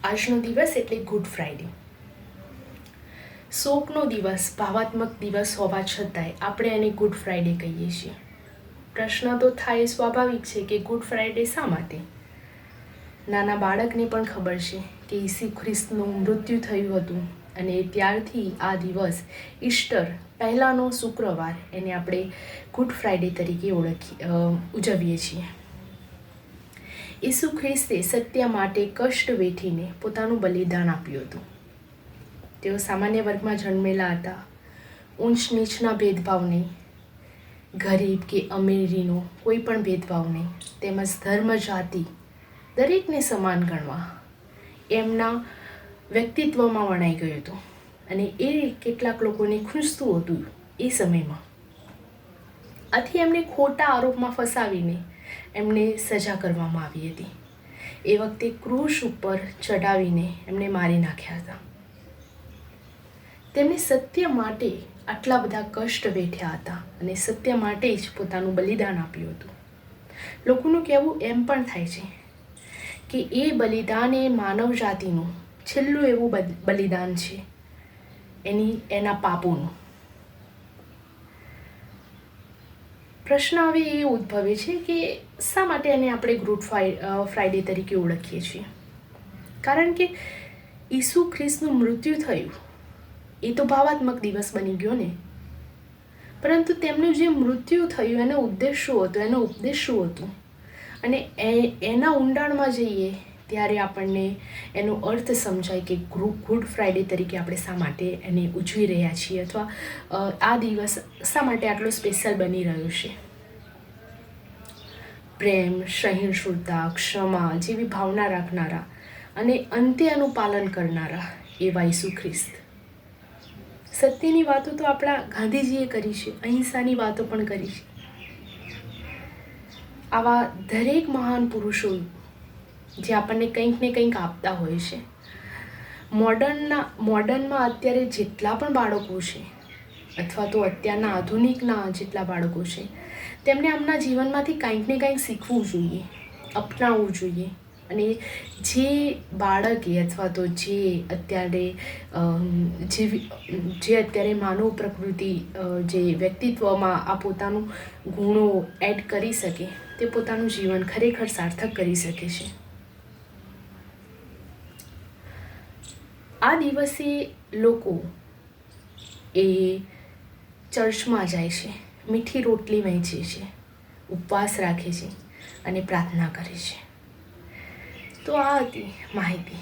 આજનો દિવસ એટલે ગુડ ફ્રાઈડે. શોકનો દિવસ, ભાવાત્મક દિવસ હોવા છતાંય આપણે એને ગુડ ફ્રાઈડે કહીએ છીએ. પ્રશ્ન તો થાય સ્વાભાવિક છે કે ગુડ ફ્રાઈડે શા માટે? નાના બાળકને પણ ખબર છે કે ઈસુ ખ્રિસ્તનું મૃત્યુ થયું હતું અને ત્યારથી આ દિવસ ઈસ્ટર પહેલાંનો શુક્રવાર એને આપણે ગુડ ફ્રાઈડે તરીકે ઉજવીએ છીએ. ઈસુ ખ્રિસ્તે સત્ય માટે કષ્ટ વેઠીને પોતાનું બલિદાન આપ્યું હતું. તેઓ સામાન્ય વર્ગમાં જન્મેલા હતા. ઊંચ નીચના ભેદભાવ નહીં, ગરીબ કે અમીરીનો કોઈ પણ ભેદભાવ નહીં, તેમજ ધર્મ જાતિ દરેકને સમાન ગણવા એમના વ્યક્તિત્વમાં વણાઈ ગયું હતું અને એ કેટલાક લોકોને ખૂંચતું હતું એ સમયમાં. આથી એમને ખોટા આરોપમાં ફસાવીને એમને સજા કરવામાં આવી હતી. એ વખતે ક્રૂસ ઉપર ચડાવીને એમને મારી નાખ્યા હતા. તેમણે સત્ય માટે આટલા બધા કષ્ટ વેઠ્યા હતા અને સત્ય માટે જ પોતાનું બલિદાન આપ્યું હતું. લોકોનું કહેવું એમ પણ થાય છે કે એ બલિદાન એ માનવ જાતિનું છેલ્લું એવું બલિદાન છે એના પાપોનું. પ્રશ્ન હવે એ ઉદ્ભવે છે કે શા માટે એને આપણે ગુડ ફ્રાઈડે તરીકે ઓળખીએ છીએ? કારણ કે ઈસુ ખ્રિસ્તનું મૃત્યુ થયું એ તો ભાવાત્મક દિવસ બની ગયો ને, પરંતુ તેમનું જે મૃત્યુ થયું એનો ઉદ્દેશ શું હતો, એનો ઉપદેશ શું હતું, અને એના ઊંડાણમાં જઈએ ત્યારે આપણને એનો અર્થ સમજાય કે ગુડ ફ્રાઈડે તરીકે આપણે શા માટે એને ઉજવી રહ્યા છીએ અથવા આ દિવસ શા માટે આટલો સ્પેશિયલ બની રહ્યો છે. પ્રેમ, સહિષ્ણુતા, ક્ષમા જેવી ભાવના રાખનારા અને અંતે એનું પાલન કરનારા એવા ઈસુ ખ્રિસ્ત. સત્યની વાતો તો આપણા ગાંધીજીએ કરી છે, અહિંસાની વાતો પણ કરી છે. આવા દરેક મહાન પુરુષો જે આપણને કંઈક ને કંઈક આપતા હોય છે. મોડર્નમાં અત્યારે જેટલા પણ બાળકો છે અથવા તો અત્યારના આધુનિકના જેટલા બાળકો છે તેમને આમના જીવનમાંથી કંઈક ને કંઈક શીખવું જોઈએ, અપનાવવું જોઈએ. અને જે બાળકે અથવા તો જે અત્યારે માનવ પ્રકૃતિ જે વ્યક્તિત્વમાં આ પોતાનું ગુણો એડ કરી શકે તે પોતાનું જીવન ખરેખર સાર્થક કરી શકે છે. આ દિવસે લોકો એ ચર્ચમાં જાય છે, મીઠી રોટલી વહેંચે છે, ઉપવાસ રાખે છે અને પ્રાર્થના કરે છે. તો આ હતી માહિતી.